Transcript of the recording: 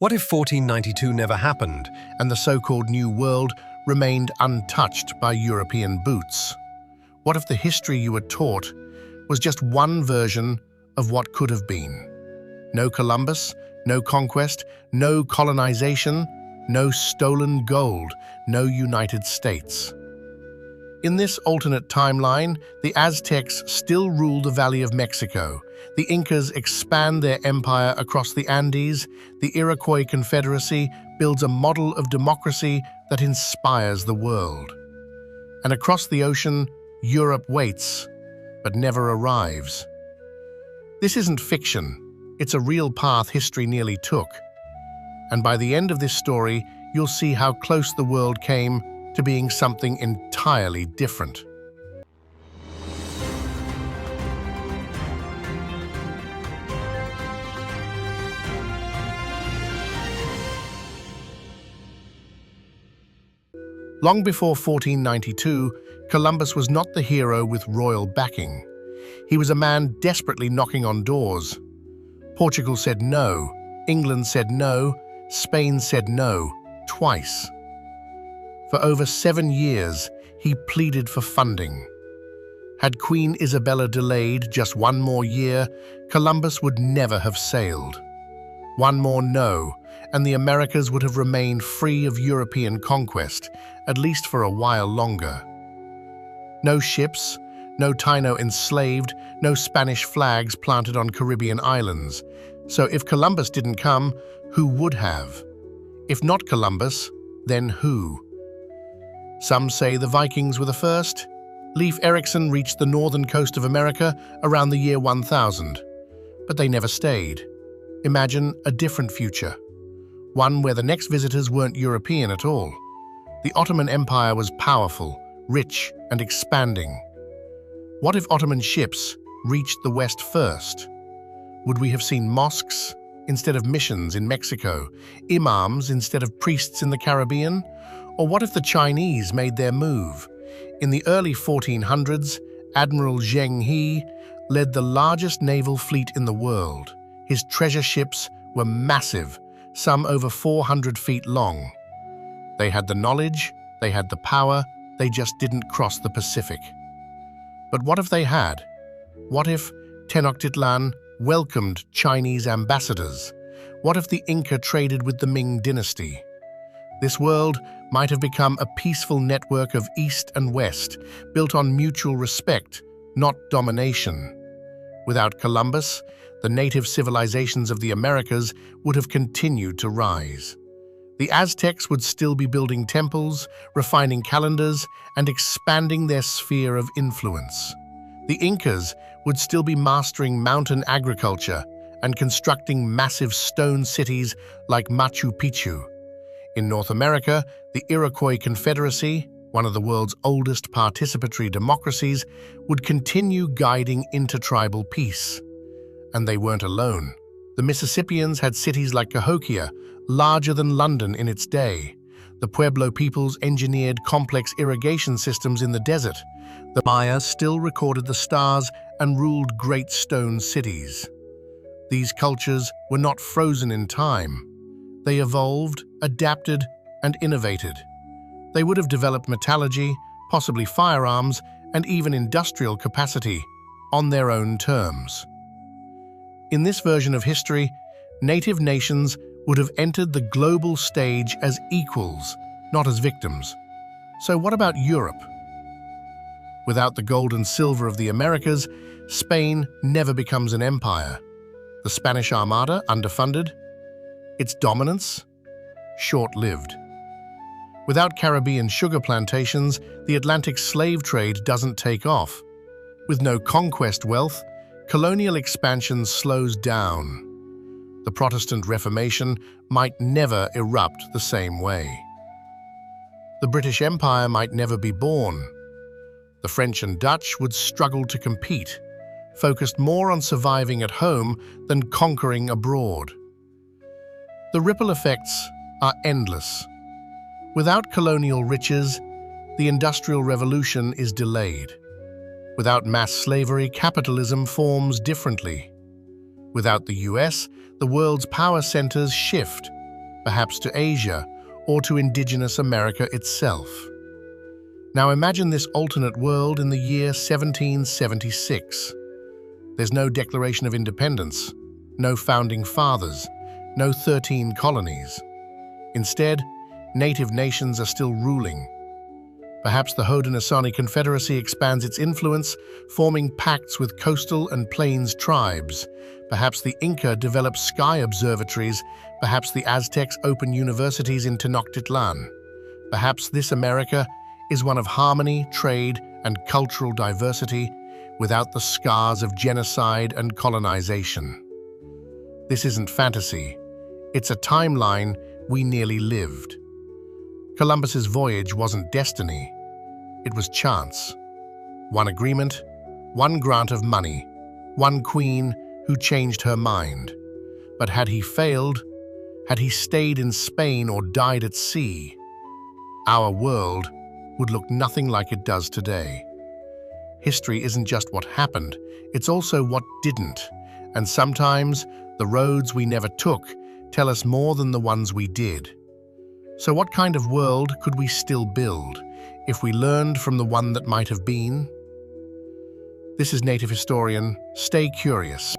What if 1492 never happened, and the so-called New World remained untouched by European boots? What if the history you were taught was just one version of what could have been? No Columbus, no conquest, no colonization, no stolen gold, no United States. In this alternate timeline, the Aztecs still rule the Valley of Mexico. The Incas expand their empire across the Andes. The Iroquois Confederacy builds a model of democracy that inspires the world. And across the ocean, Europe waits, but never arrives. This isn't fiction. It's a real path history nearly took. And by the end of this story, you'll see how close the world came to being something entirely different. Long before 1492, Columbus was not the hero with royal backing. He was a man desperately knocking on doors. Portugal said no, England said no, Spain said no, twice. For over 7 years, he pleaded for funding. Had Queen Isabella delayed just one more year, Columbus would never have sailed. One more no, and the Americas would have remained free of European conquest, at least for a while longer. No ships, no Taino enslaved, no Spanish flags planted on Caribbean islands. So if Columbus didn't come, who would have? If not Columbus, then who? Some say the Vikings were the first. Leif Erikson reached the northern coast of America around the year 1000. But they never stayed. Imagine a different future. One where the next visitors weren't European at all. The Ottoman Empire was powerful, rich, and expanding. What if Ottoman ships reached the West first? Would we have seen mosques instead of missions in Mexico, imams instead of priests in the Caribbean? Or what if the Chinese made their move? In the early 1400s, Admiral Zheng He led the largest naval fleet in the world. His treasure ships were massive, some over 400 feet long. They had the knowledge, they had the power, they just didn't cross the Pacific. But what if they had? What if Tenochtitlan welcomed Chinese ambassadors? What if the Inca traded with the Ming Dynasty? This world might have become a peaceful network of East and West, built on mutual respect, not domination. Without Columbus, the native civilizations of the Americas would have continued to rise. The Aztecs would still be building temples, refining calendars, and expanding their sphere of influence. The Incas would still be mastering mountain agriculture and constructing massive stone cities like Machu Picchu. In North America, the Iroquois Confederacy, one of the world's oldest participatory democracies, would continue guiding intertribal peace. And they weren't alone. The Mississippians had cities like Cahokia, larger than London in its day. The Pueblo peoples engineered complex irrigation systems in the desert. The Maya still recorded the stars and ruled great stone cities. These cultures were not frozen in time. They evolved, adapted, and innovated. They would have developed metallurgy, possibly firearms, and even industrial capacity on their own terms. In this version of history, native nations would have entered the global stage as equals, not as victims. So what about Europe? Without the gold and silver of the Americas, Spain never becomes an empire. The Spanish Armada, underfunded. Its dominance, short-lived. Without Caribbean sugar plantations, the Atlantic slave trade doesn't take off. With no conquest wealth, colonial expansion slows down. The Protestant Reformation might never erupt the same way. The British Empire might never be born. The French and Dutch would struggle to compete, focused more on surviving at home than conquering abroad. The ripple effects are endless. Without colonial riches, the Industrial Revolution is delayed. Without mass slavery, capitalism forms differently. Without the US, the world's power centers shift, perhaps to Asia, or to indigenous America itself. Now imagine this alternate world in the year 1776. There's no Declaration of Independence, no founding fathers, no 13 colonies. Instead, native nations are still ruling. Perhaps the Haudenosaunee Confederacy expands its influence, forming pacts with coastal and plains tribes. Perhaps the Inca develops sky observatories. Perhaps the Aztecs open universities in Tenochtitlan. Perhaps this America is one of harmony, trade, and cultural diversity without the scars of genocide and colonization. This isn't fantasy. It's a timeline we nearly lived. Columbus's voyage wasn't destiny. It was chance. One agreement, one grant of money, one queen who changed her mind. But had he failed, had he stayed in Spain or died at sea, our world would look nothing like it does today. History isn't just what happened, it's also what didn't. And sometimes the roads we never took tell us more than the ones we did. So what kind of world could we still build if we learned from the one that might have been? This is Native Historian. Stay curious.